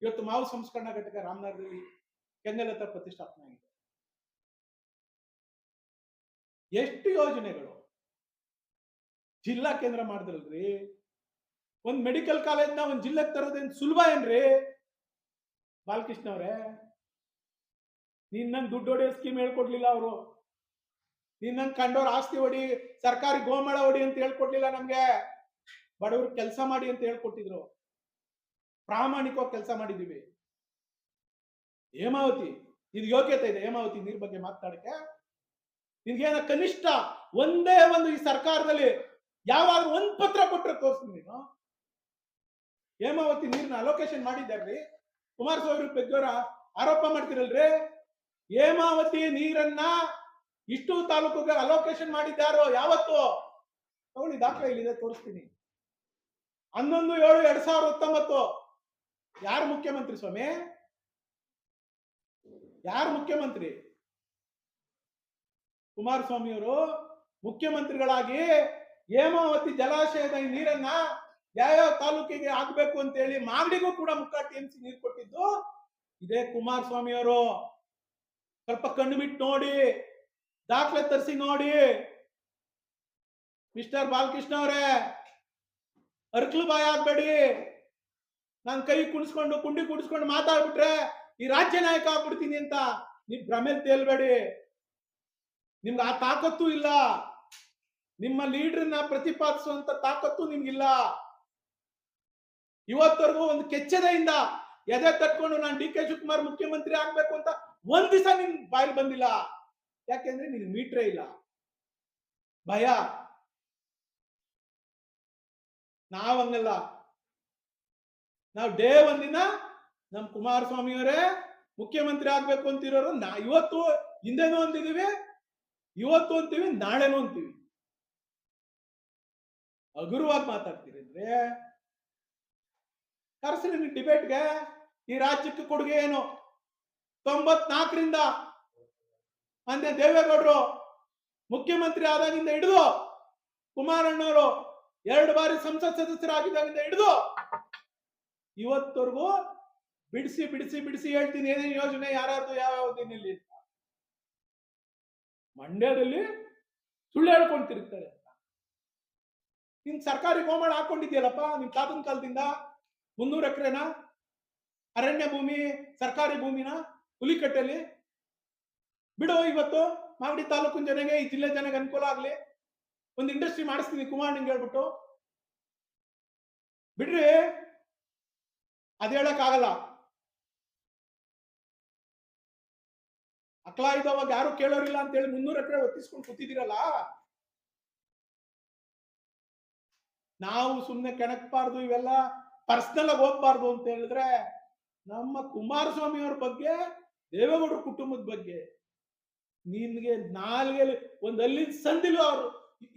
ಇವತ್ತು ಮಾವು ಸಂಸ್ಕರಣಾ ಘಟಕ ರಾಮನಗರದಲ್ಲಿ ಕೆಂಗಲ್ ಹತ್ರ ಪ್ರತಿಷ್ಠಾಪನೆ ಆಗಿದೆ. ಎಷ್ಟು ಯೋಜನೆಗಳು ಜಿಲ್ಲಾ ಕೇಂದ್ರ ಮಾಡಿದ್ರಲ್ರಿ. ಒಂದ್ ಮೆಡಿಕಲ್ ಕಾಲೇಜ್ನ ಒಂದ್ ಜಿಲ್ಲೆಗೆ ತರೋದೇನ್ ಸುಲಭ ಏನ್ರಿ ಬಾಲಕೃಷ್ಣ ಅವ್ರೆ? ನಿನ್ನಂಗ್ ದುಡ್ಡು ಹೊಡೆಯೋ ಸ್ಕೀಮ್ ಹೇಳ್ಕೊಡ್ಲಿಲ್ಲ ಅವರು. ನಿನ್ನಂಗ್ ಕಂಡೋರ್ ಆಸ್ತಿ ಹೊಡಿ, ಸರ್ಕಾರಿ ಗೋಮಾಳ ಹೊಡಿ ಅಂತ ಹೇಳ್ಕೊಡ್ಲಿಲ್ಲ ನಮ್ಗೆ. ಬಡವರು ಕೆಲಸ ಮಾಡಿ ಅಂತ ಹೇಳ್ಕೊಟ್ಟಿದ್ರು. ಪ್ರಾಮಾಣಿಕವಾಗಿ ಕೆಲಸ ಮಾಡಿದೀವಿ. ಹೇಮಾವತಿ, ಇದು ಯೋಗ್ಯತೆ ಇದೆ ಹೇಮಾವತಿ ನೀರ್ ಬಗ್ಗೆ ಮಾತಾಡಕ್ಕೆ? ನಿನ್ಗೇನ ಕನಿಷ್ಠ ಒಂದೇ ಒಂದು ಈ ಸರ್ಕಾರದಲ್ಲಿ ಯಾವಾದ್ರೂ ಒಂದ್ ಪತ್ರ ಕೊಟ್ಟರೆ ತೋರಿಸ್ತೀನಿ ನೀನು. ಹೇಮಾವತಿ ನೀರ್ನ ಅಲೋಕೇಶನ್ ಮಾಡಿದ್ದಾರ್ರಿ. ಕುಮಾರಸ್ವಾಮಿ ಬೆಗ್ಗೋರ ಆರೋಪ ಮಾಡ್ತಿರಲ್ರಿ. ಹೇಮಾವತಿ ನೀರನ್ನ ಇಷ್ಟು ತಾಲೂಕುಗೆ ಅಲೋಕೇಶನ್ ಮಾಡಿದ್ದಾರೋ ಯಾವತ್ತು? ತಗೊಳ್ಳಿ, ದಾಖಲೆ ಇಲ್ಲಿದೆ, ತೋರಿಸ್ತೀನಿ. 11/7/2019 ಯಾರು ಮುಖ್ಯಮಂತ್ರಿ ಸ್ವಾಮಿ? ಯಾರು ಮುಖ್ಯಮಂತ್ರಿ? ಕುಮಾರಸ್ವಾಮಿ ಅವರು ಮುಖ್ಯಮಂತ್ರಿಗಳಾಗಿ ಹೇಮಾವತಿ ಜಲಾಶಯದ ಈ ನೀರನ್ನ ಯಾವ್ಯಾವ ತಾಲೂಕಿಗೆ ಆಗ್ಬೇಕು ಅಂತ ಹೇಳಿ ಮಾಗಡಿಗೂ ಕೂಡ ಮುಕ್ಕಾ ಟಿಎಂಸಿ ನೀರು ಕೊಟ್ಟಿದ್ದು ಇದೇ ಕುಮಾರಸ್ವಾಮಿ ಅವರು. ಸ್ವಲ್ಪ ಕಣ್ಣು ಬಿಟ್ಟು ನೋಡಿ, ದಾಖಲೆ ತರಿಸಿ ನೋಡಿ. ಮಿಸ್ಟರ್ ಬಾಲಕೃಷ್ಣ ಅವರೇ, ಅರ್ಕಲು ಬಾಯ್ ಆಗ್ಬೇಡಿ. ನಾನು ಕೈ ಕುಣಿಸ್ಕೊಂಡು ಕುಂಡಿ ಕುಡಿಸ್ಕೊಂಡು ಮಾತಾಡ್ಬಿಟ್ರೆ ಈ ರಾಜ್ಯ ನಾಯಕ ಆಗ್ಬಿಡ್ತೀನಿ ಅಂತ ನೀವು ಭ್ರಮೆ ತೇಲ್ಬೇಡಿ. ನಿಮ್ಗೆ ಆ ತಾಕತ್ತು ಇಲ್ಲ. ನಿಮ್ಮ ಲೀಡರ್ನ ಪ್ರತಿಪಾದಿಸುವಂತ ತಾಕತ್ತು ನಿಮ್ಗಿಲ್ಲ. ಇವತ್ತವರೆಗೂ ಒಂದು ಕೆಚ್ಚದೆಯಿಂದ ಎದೆ ತಟ್ಕೊಂಡು ನಾನು ಡಿ ಕೆ ಶಿವಕುಮಾರ್ ಮುಖ್ಯಮಂತ್ರಿ ಆಗ್ಬೇಕು ಅಂತ ಒಂದ್ ದಿವಸ ನಿನ್ ಬಾಯಲ್ಲಿ ಬಂದಿಲ್ಲ. ಯಾಕೆಂದ್ರೆ ನಿನ್ ಮೀಟ್ರೇ ಇಲ್ಲ, ಭಯ. ನಾವಂಗಲ್ಲ. ನಾವು ಡೇ ಒಂದಿನ ನಮ್ ಕುಮಾರಸ್ವಾಮಿ ಅವರೇ ಮುಖ್ಯಮಂತ್ರಿ ಆಗ್ಬೇಕು ಅಂತಿರೋರು ಇವತ್ತು ಹಿಂದೆನೂ ಅಂತಿದೀವಿ, ಇವತ್ತು ಅಂತೀವಿ, ನಾಳೆನೂ ಅಂತೀವಿ. ಹಗುರವಾಗಿ ಮಾತಾಡ್ತೀರಿ ಅಂದ್ರೆ ಕರೆಸ್ರಿ ನೀವು ಡಿಬೇಟ್ಗೆ. ಈ ರಾಜ್ಯಕ್ಕೆ ಕೊಡುಗೆ ಏನು? 94ರಿಂದ ಅಂದೆ ದೇವೇಗೌಡರು ಮುಖ್ಯಮಂತ್ರಿ ಆದಾಗಿಂದ ಹಿಡಿದು ಕುಮಾರಣ್ಣವರು 2 ಬಾರಿ ಸಂಸತ್ ಸದಸ್ಯರಾಗಿದ್ದಾಗಿಂದ ಹಿಡಿದು ಇವತ್ತವರೆಗೂ ಬಿಡಿಸಿ ಬಿಡಿಸಿ ಬಿಡಿಸಿ ಹೇಳ್ತೀನಿ ಏನೇನು ಯೋಜನೆ ಯಾರ್ಯಾರ್ದು ಯಾವ ದಿನಲ್ಲಿ. ಮಂಡ್ಯದಲ್ಲಿ ಸುಳ್ಳು ಹೇಳ್ಕೊಂಡು ತಿರುಗ್ತಾರೆ. ನಿನ್ ಸರ್ಕಾರಿ ಗೋಮಾಳ ಹಾಕೊಂಡಿದ್ಯಲ್ಲಪ್ಪ ನಿಮ್ ತಾತನ ಕಾಲದಿಂದ. 300 ಎಕರೆನ ಅರಣ್ಯ ಭೂಮಿ, ಸರ್ಕಾರಿ ಭೂಮಿನ ಹುಲಿಕಟ್ಟೆಲಿ ಬಿಡು. ಇವತ್ತು ಮಾಗಡಿ ತಾಲೂಕಿನ ಜನಗೆ, ಈ ಜಿಲ್ಲೆ ಜನಗೆ ಅನುಕೂಲ ಆಗ್ಲಿ, ಒಂದು ಇಂಡಸ್ಟ್ರಿ ಮಾಡಿಸ್ತೀನಿ ಕುಮಾರಣ್ಣಂಗೆ ಹೇಳ್ಬಿಟ್ಟು ಬಿಡ್ರಿ. ಅದ್ ಹೇಳಕ್ ಆಗಲ್ಲ. ಅಕ್ಲಾ ಇದ್ದವಾಗ ಯಾರು ಕೇಳೋರಿಲ್ಲ ಅಂತ ಹೇಳಿ 300 ಎಕರೆ ಒತ್ತಿಸ್ಕೊಂಡು ಕೂತಿದ್ದೀರಲ್ಲ. ನಾವು ಸುಮ್ನೆ ಕೆಣಕ್ಬಾರ್ದು, ಇವೆಲ್ಲ ಪರ್ಸನಲ್ ಆಗಿ ಹೋಗ್ಬಾರ್ದು ಅಂತ ಹೇಳಿದ್ರೆ ನಮ್ಮ ಕುಮಾರಸ್ವಾಮಿ ಅವ್ರ ಬಗ್ಗೆ, ದೇವೇಗೌಡರ ಕುಟುಂಬದ ಬಗ್ಗೆ ನಿನ್ಗೆ ನಾಲ್ಗೆ ಒಂದ್ ಅಲ್ಲಿನ ಸಂದಿಲು ಅವರು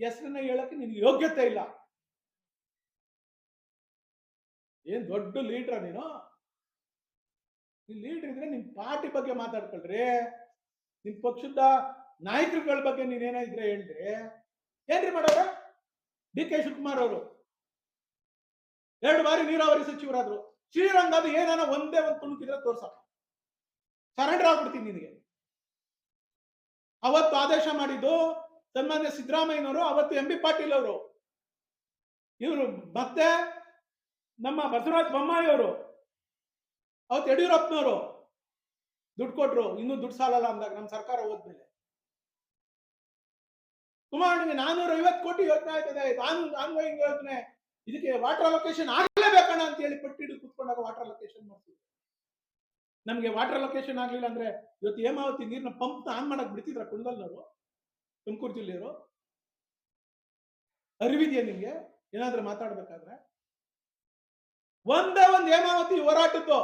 ಹೆಸರನ್ನ ಹೇಳಕ್ಕೆ ನಿನ್ಗೆ ಯೋಗ್ಯತೆ ಇಲ್ಲ. ಏನ್ ದೊಡ್ಡ ಲೀಡ್ರ ನೀನು? ಲೀಡರ್ ಇದ್ರೆ ನಿಮ್ ಪಾರ್ಟಿ ಬಗ್ಗೆ ಮಾತಾಡ್ಕೊಳ್ರಿ. ನಿಮ್ ಪಕ್ಷದ ನಾಯಕರುಗಳ ಬಗ್ಗೆ ನೀನೇನೋ ಇದ್ರೆ ಹೇಳ್ರಿ. ಏನ್ರಿ ಮಾಡೋರ? ಡಿ ಕೆ ಶಿವಕುಮಾರ್ ಅವರು 2 ಬಾರಿ ನೀರಾವರಿ ಸಚಿವರಾದ್ರು. ಶ್ರೀರಂಗ ಅದು ಏನಾನ ಒಂದೇ ಒಂದು ತುಣುಕಿದ್ರೆ ತೋರ್ಸ, ಸರೆಂಡರ್ ಆಗ್ಬಿಡ್ತೀನಿ ನಿನಗೆ. ಅವತ್ತು ಆದೇಶ ಮಾಡಿದ್ದು ಸನ್ಮಾನ್ಯ ಸಿದ್ದರಾಮಯ್ಯನವರು, ಅವತ್ತು ಎಂ ಬಿ ಪಾಟೀಲ್ ಅವರು, ಇವರು ಮತ್ತೆ ನಮ್ಮ ಬಸವರಾಜ ಬೊಮ್ಮಾಯಿ ಅವರು, ಅವತ್ತು ಯಡಿಯೂರಪ್ಪನವರು ದುಡ್ಡು ಕೊಟ್ರು. ಇನ್ನೂ ದುಡ್ಡು ಸಾಲಲ್ಲ ಅಂದಾಗ ನಮ್ಮ ಸರ್ಕಾರ ಹೋದ್ಮೇಲೆ ಕುಮಾರಣ್ಣಗೆ 450 ಕೋಟಿ ಯೋಜನೆ ಆಯ್ತದೆ, ಆನ್ಗೋಯಿಂಗ್ ಯೋಜನೆ, ಇದಕ್ಕೆ ವಾಟರ್ ಅಲೋಕೇಶನ್ ಆಗ್ಲೇಬೇಕಣ್ಣ ಅಂತ ಹೇಳಿ ಪಟ್ಟಿಡು ಕೂತ್ಕೊಂಡಾಗ ವಾಟರ್ ಅಲೋಕೇಶನ್ ಮಾಡ್ತೀವಿ. ನಮ್ಗೆ ವಾಟರ್ ಅಲೋಕೇಶನ್ ಆಗ್ಲಿಲ್ಲ ಅಂದ್ರೆ ಇವತ್ತು ಹೇಮಾವತಿ ನೀರಿನ ಪಂಪ್ ಆನ್ ಮಾಡಕ್ ಬಿಡ್ತಿದ್ರ ಕುಂದಲ್ನವರು, ತುಮಕೂರು ಜಿಲ್ಲೆಯವರು? ಅರಿವಿದೆಯಾ ನಿಮ್ಗೆ ಏನಾದ್ರೂ ಮಾತಾಡ್ಬೇಕಾದ್ರೆ? ಒಂದೇ ಒಂದು ಹೇಮಾವತಿ ಹೋರಾಟದ್ದು,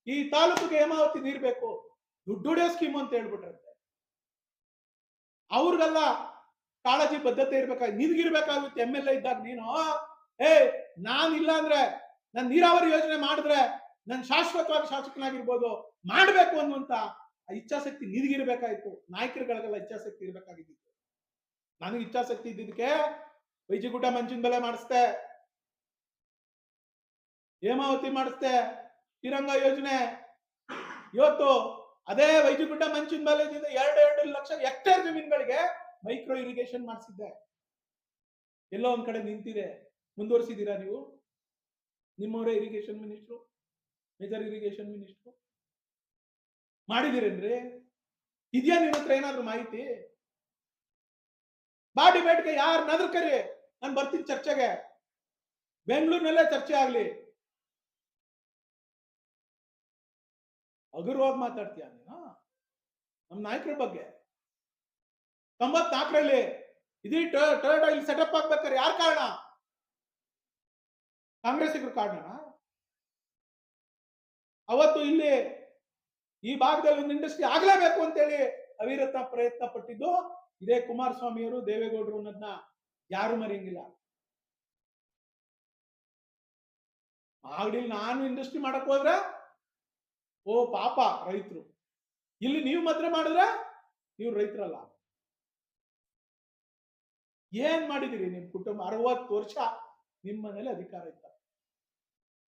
ಈ ತಾಲೂಕಿಗೆ ಹೇಮಾವತಿ ನೀರ್ ಬೇಕು, ದುಡ್ಡು ಹೊಡೆಯೋ ಸ್ಕೀಮ್ ಅಂತ ಹೇಳ್ಬಿಟ್ರಂತೆ. ಅವ್ರಿಗೆಲ್ಲ ಕಾಳಜಿ ಬದ್ಧತೆ ಇರ್ಬೇಕಾಗಿ ನಿನ್ಗಿರ್ಬೇಕಾಗುತ್ತೆ. ಎಂ ಎಲ್ ಎ ಇದ್ದಾಗ ನೀನು ನಾನಿಲ್ಲ ಅಂದ್ರೆ ನಾನು ನೀರಾವರಿ ಯೋಜನೆ ಮಾಡಿದ್ರೆ ನಾನು ಶಾಶ್ವತವಾಗಿ ಶಾಸಕನಾಗಿರ್ಬೋದು, ಮಾಡ್ಬೇಕು ಅನ್ನುವಂತ ಇಚ್ಛಾಶಕ್ತಿ ನಿನಗಿರ್ಬೇಕಾಯ್ತು. ನಾಯಕರುಗಳಿಗೆಲ್ಲ ಇಚ್ಛಾಶಕ್ತಿ ಇರ್ಬೇಕಾಗಿತ್ತು. ನನಗೆ ಇಚ್ಛಾಶಕ್ತಿ ಇದ್ದಿದ್ದಕ್ಕೆ ವೈಜಿಗುಡ್ಡ ಮಂಚಿನ ಬೆಲೆ ಮಾಡಿಸ್ದೆ, ಹೇಮಾವತಿ ಮಾಡಿಸ್ದೆ, ತಿರಂಗ ಯೋಜನೆ. ಇವತ್ತು ಅದೇ ವೈದ್ಯಗುಡ್ಡ ಮಂಚಿನ ಬಾಲೇಜಿಂದ 2 ಲಕ್ಷ ಹೆಕ್ಟೇರ್ ಜಮೀನುಗಳಿಗೆ ಮೈಕ್ರೋ ಇರಿಗೇಷನ್ ಮಾಡಿಸಿದ್ದೆ. ಎಲ್ಲೋ ಒಂದ್ ಕಡೆ ನಿಂತಿದೆ. ಮುಂದುವರಿಸಿದ್ದೀರಾ ನೀವು? ನಿಮ್ಮವರೇ irrigation minister, major irrigation minister ಮಾಡಿದಿರೇನ್ರಿ? ಇದೆಯಾ ನಿಮ್ಮ ಹತ್ರ ಏನಾದ್ರು ಮಾಹಿತಿ? ಬಾ ಡಿಬೇಟ್ಗೆ ಯಾರನ್ನಾದ್ರೂ ಕರಿ, ನಾನು ಬರ್ತೀನಿ ಚರ್ಚೆಗೆ. ಬೆಂಗಳೂರಿನಲ್ಲೇ ಚರ್ಚೆ ಆಗ್ಲಿ. ಹಗುರವಾಗಿ ಮಾತಾಡ್ತೀಯ ನೀನು ನಮ್ಮ ನಾಯಕರ ಬಗ್ಗೆ. 94ರಲ್ಲಿ ಇದೀ ಟರ್ಡ್ ಆಯಿಲ್ ಸೆಟಪ್ ಆಗ್ಬೇಕಾದ್ರೆ ಯಾರ ಕಾರಣ? ಕಾಂಗ್ರೆಸ್ಸಿಗರ ಕಾರಣನಾ? ಅವತ್ತು ಇಲ್ಲಿ ಈ ಭಾಗದಲ್ಲಿ ಒಂದು ಇಂಡಸ್ಟ್ರಿ ಆಗ್ಲೇಬೇಕು ಅಂತೇಳಿ ಅವಿರತ ಪ್ರಯತ್ನ ಪಟ್ಟಿದ್ದು ಇದೇ ಕುಮಾರಸ್ವಾಮಿಯವರು, ದೇವೇಗೌಡರು ಅನ್ನೋದನ್ನ ಯಾರು ಮರೆಯಂಗಿಲ್ಲ. ಮಾಗಡಿಲಿ ನಾನು ಇಂಡಸ್ಟ್ರಿ ಮಾಡಕ್ ಹೋದ್ರೆ ಓ ಪಾಪ ರೈತರು, ಇಲ್ಲಿ ನೀವು ಮಾತ್ರ ಮಾಡಿದ್ರೆ ನೀವು ರೈತರಲ್ಲ. ಏನ್ ಮಾಡಿದಿರಿ? ನಿಮ್ ಕುಟುಂಬ 60 ವರ್ಷ ನಿಮ್ಮ ಮನೇಲಿ ಅಧಿಕಾರ ಇತ್ತ,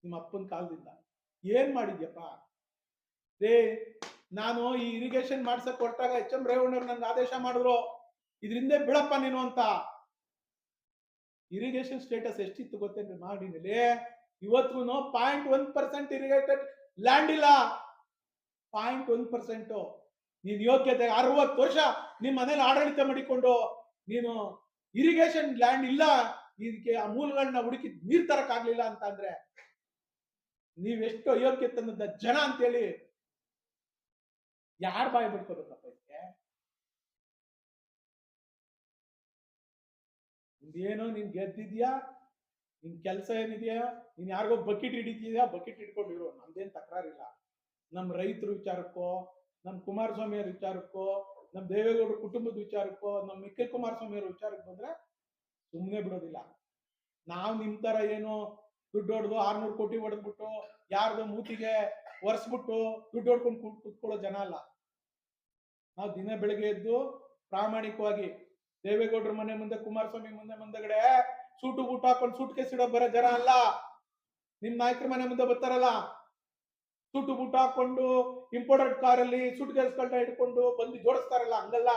ನಿಮ್ಮ ಅಪ್ಪನ ಕಾಲದಿಂದ. ಏನ್ ಮಾಡಿದ್ಯಪ್ಪ? ನಾನು ಈ ಇರಿಗೇಷನ್ ಮಾಡ್ಸಕ್ ಹೊರಟಾಗ HM ರೇವಣ್ಣವ್ರು ನನ್ಗೆ ಆದೇಶ ಮಾಡಿದ್ರು, ಇದರಿಂದ ಬಿಡಪ್ಪ ನೀನು ಅಂತ. ಇರಿಗೇಷನ್ ಸ್ಟೇಟಸ್ ಎಷ್ಟಿತ್ತು ಗೊತ್ತೇನ್ರಿ ಮಾಡಿನಲ್ಲಿ? ಇವತ್ತು 0.1% ಇರಿಗೇಟೆಡ್ ಲ್ಯಾಂಡ್ ಇಲ್ಲ. 0.1%. ನೀನ್ ಯೋಗ್ಯತೆ 60 ವರ್ಷ ನಿಮ್ ಮನೇಲಿ ಆಡಳಿತ ಮಾಡಿಕೊಂಡು ನೀನು ಇರಿಗೇಷನ್ ಲ್ಯಾಂಡ್ ಇಲ್ಲ, ಇದಕ್ಕೆ ಆ ಮೂಲಗಳನ್ನ ಹುಡುಕಿ ನೀರ್ ತರಕ್ ಆಗ್ಲಿಲ್ಲ ಅಂತ ಅಂದ್ರೆ ನೀವೆಷ್ಟು ಅಯೋಗ್ಯತೆ ಅನ್ನೋದ ಜನ ಅಂತೇಳಿ ಯಾರು ಬಾಯಿ ಬಿಡ್ಕೋಬೇಕಪ್ಪ ಇದಕ್ಕೆ? ಇದೇನೋ ನೀನ್ ಗೆದ್ದಿದ್ಯಾ, ನಿನ್ ಕೆಲಸ ಏನಿದೆಯಾ, ನೀನ್ ಯಾರಿಗೋ ಬಕೆಟ್ ಹಿಡಿತಿದ್ಯಾ, ಬಕೆಟ್ ಹಿಡ್ಕೊಂಡಿರೋ, ನಮ್ದೇನ್ ತಕರಾರಿಲ್ಲ. ನಮ್ ರೈತರ ವಿಚಾರಕ್ಕೋ, ನಮ್ ಕುಮಾರಸ್ವಾಮಿ ಅವ್ರ ವಿಚಾರಕ್ಕೋ, ನಮ್ ದೇವೇಗೌಡರ ಕುಟುಂಬದ ವಿಚಾರಕ್ಕೋ, ನಮ್ ನಿಖಿಲ್ ಕುಮಾರಸ್ವಾಮಿ ಅವ್ರ ವಿಚಾರಕ್ಕೆ ಬಂದ್ರೆ ಸುಮ್ಮನೆ ಬಿಡೋದಿಲ್ಲ. ನಾವು ನಿಮ್ ತರ ಏನೋ ದುಡ್ಡು ಹೊಡೆದು 600 ಕೋಟಿ ಹೊಡೆದ್ಬಿಟ್ಟು ಯಾರ್ದು ಮೂತಿಗೆ ಒರೆಸ್ಬಿಟ್ಟು ದುಡ್ಡು ಹೊಡ್ಕೊಂಡು ಕೂತ್ಕೊಳ್ಳೋ ಜನ ಅಲ್ಲ ನಾವು. ದಿನ ಬೆಳಗ್ಗೆ ಎದ್ದು ಪ್ರಾಮಾಣಿಕವಾಗಿ ದೇವೇಗೌಡರ ಮನೆ ಮುಂದೆ, ಕುಮಾರಸ್ವಾಮಿ ಮುಂದೆಗಡೆ ಸೂಟು ಊಟ ಹಾಕೊಂಡು ಸೂಟ್ ಕೇಸ್ ಇಡೋ ಬರೋ ಜನ ಅಲ್ಲ. ನಿಮ್ ನಾಯಕರ ಮನೆ ಮುಂದೆ ಬರ್ತಾರಲ್ಲ, ಸೂಟು ಬೂಟ ಹಾಕೊಂಡು ಇಂಪೋರ್ಟೆಡ್ ಕಾರಲ್ಲಿ ಸೂಟ್ ಕೇಸ್ಗಳನ್ನ ಇಟ್ಕೊಂಡು ಬಂದು ಜೋಡಿಸ್ತಾರಲ್ಲ, ಹಂಗಲ್ಲ.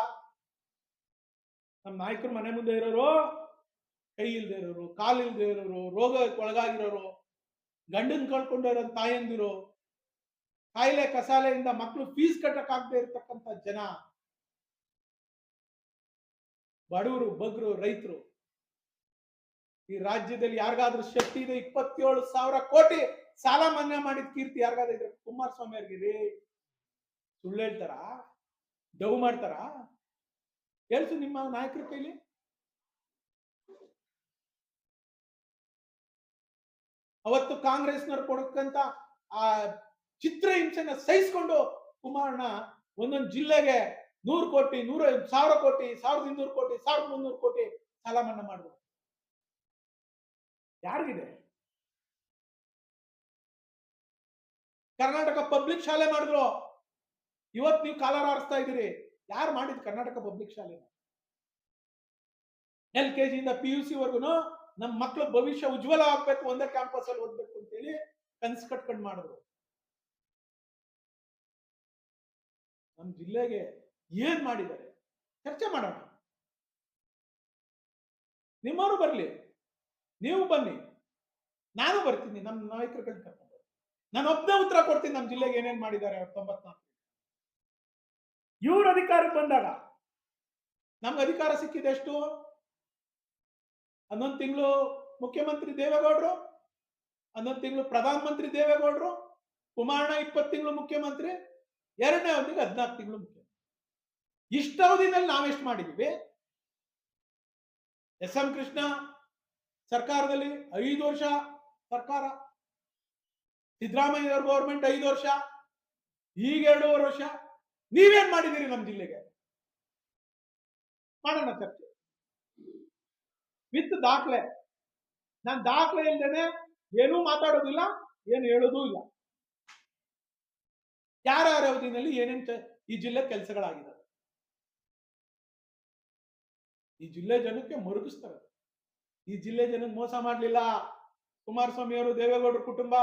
ನಮ್ ನಾಯಕರ ಮನೆ ಮುಂದೆ ಇರೋರು ಕೈ ಇಲ್ದೇ ಇರೋರು, ಕಾಲು ಇಲ್ದೇ ಇರೋರು, ರೋಗಕ್ಕೆ ಒಳಗಾಗಿರೋರು, ಗಂಡನ್ ಕಳ್ಕೊಂಡಿರೋ ತಾಯಂದಿರು, ಕಾಯಿಲೆ ಕಸಾಲೆಯಿಂದ ಮಕ್ಕಳು ಫೀಸ್ ಕಟ್ಟಕ್ ಆಗದೆ ಇರತಕ್ಕಂತ ಜನ, ಬಡವರು, ಬಗ್ರು, ರೈತರು. ಈ ರಾಜ್ಯದಲ್ಲಿ ಯಾರಿಗಾದ್ರೂ ಶಕ್ತಿ ಇದೆ 27,000 ಕೋಟಿ ಸಾಲ ಮನ್ನಾ ಮಾಡಿದ ಕೀರ್ತಿ ಯಾರಿಗಾದ್ರೂ ಇದ್ರೆ ಕುಮಾರಸ್ವಾಮಿ ಅವ್ರಿಗೆ. ಸುಳ್ಳು ಹೇಳ್ತಾರ? ಡವ್ ಮಾಡ್ತಾರ? ಹೇಳ್ಸು ನಿಮ್ಮ ನಾಯಕರ ಕೈಲಿ. ಅವತ್ತು ಕಾಂಗ್ರೆಸ್ನವ್ರು ಕೊಡಕ್ಕಂತ ಆ ಚಿತ್ರ ಹಿಂಸೆನ ಸಹಿಸ್ಕೊಂಡು ಕುಮಾರಣ್ಣ ಒಂದೊಂದು ಜಿಲ್ಲೆಗೆ 100 ಕೋಟಿ, 1,000 ಕೋಟಿ, 1,200 ಕೋಟಿ, 1,300 ಕೋಟಿ ಸಾಲ ಮನ್ನಾ ಮಾಡಿದ್ರು. ಯಾರಿಗಿದೆ? ಕರ್ನಾಟಕ ಪಬ್ಲಿಕ್ ಶಾಲೆ ಮಾಡಿದ್ರು. ಇವತ್ತು ನೀವು ಕಾಲರ್ ಆರಿಸ್ತಾ ಇದ್ದೀರಿ. ಯಾರು ಮಾಡಿದ್ ಕರ್ನಾಟಕ ಪಬ್ಲಿಕ್ ಶಾಲೆ? LKG ಇಂದ PUC ವರ್ಗುನು ನಮ್ಮ ಮಕ್ಕಳ ಭವಿಷ್ಯ ಉಜ್ವಲ ಆಗ್ಬೇಕು, ಒಂದೇ ಕ್ಯಾಂಪಸ್ ಅಲ್ಲಿ ಓದ್ಬೇಕು ಅಂತೇಳಿ ಕನ್ಸು ಕಟ್ಕೊಂಡು ಮಾಡಿದ್ರು. ನಮ್ಮ ಜಿಲ್ಲೆಗೆ ಏನ್ ಮಾಡಿದ್ದಾರೆ ಚರ್ಚೆ ಮಾಡೋಣ. ನಿಮ್ಮವರು ಬರ್ಲಿ, ನೀವು ಬನ್ನಿ, ನಾನು ಬರ್ತೀನಿ. ನಮ್ಮ ನಾಯಕರುಗಳನ್ನ ಕರ್ಕೊಂಡು ನಾನು ಒಬ್ಬನೇ ಉತ್ತರ ಕೊಡ್ತೀನಿ ನಮ್ಮ ಜಿಲ್ಲೆಗೆ ಏನೇನ್ ಮಾಡಿದ್ದಾರೆ 94. ಇವ್ರ ಅಧಿಕಾರಕ್ಕೆ ಬಂದಾಗ ನಮ್ಗೆ ಅಧಿಕಾರ ಸಿಕ್ಕಿದೆ ಎಷ್ಟು? 11 ತಿಂಗಳು ಮುಖ್ಯಮಂತ್ರಿ ದೇವೇಗೌಡರು, 11 ತಿಂಗಳು ಪ್ರಧಾನ ಮಂತ್ರಿ ದೇವೇಗೌಡರು, ಕುಮಾರಣ್ಣ 20 ತಿಂಗಳು ಮುಖ್ಯಮಂತ್ರಿ, ಎರಡನೇ ಅವಧಿಗೆ 14 ತಿಂಗಳು ಮುಖ್ಯಮಂತ್ರಿ. ಇಷ್ಟ ಅವಧಿನಲ್ಲಿ ನಾವೆಷ್ಟು ಮಾಡಿದೀವಿ? SM ಕೃಷ್ಣ ಸರ್ಕಾರದಲ್ಲಿ 5 ವರ್ಷ ಸರ್ಕಾರ, ಸಿದ್ದರಾಮಯ್ಯ ಗೌರ್ಮೆಂಟ್ 5 ವರ್ಷ, ಈಗ 2.5 ವರ್ಷ. ನೀವೇನ್ ಮಾಡಿದಿರಿ ನಮ್ಮ ಜಿಲ್ಲೆಗೆ? ಮಾಡೋಣ ಚರ್ಚೆ ವಿತ್ ದಾಖಲೆ. ನಾನು ದಾಖಲೆ ಇಲ್ದೇನೆ ಏನೂ ಮಾತಾಡೋದಿಲ್ಲ, ಏನು ಹೇಳೋದೂ ಇಲ್ಲ. ಯಾರ್ಯಾರ ಅವಧಿನಲ್ಲಿ ಏನೇನ್ ಈ ಜಿಲ್ಲೆ ಕೆಲಸಗಳಾಗಿದ್ದಾವೆ ಈ ಜಿಲ್ಲೆ ಜನಕ್ಕೆ ಮರುಗಿಸ್ತಾರೆ. ಈ ಜಿಲ್ಲೆ ಜನಕ್ಕೆ ಮೋಸ ಮಾಡ್ಲಿಲ್ಲ ಕುಮಾರಸ್ವಾಮಿ ಅವರು, ದೇವೇಗೌಡರ ಕುಟುಂಬ.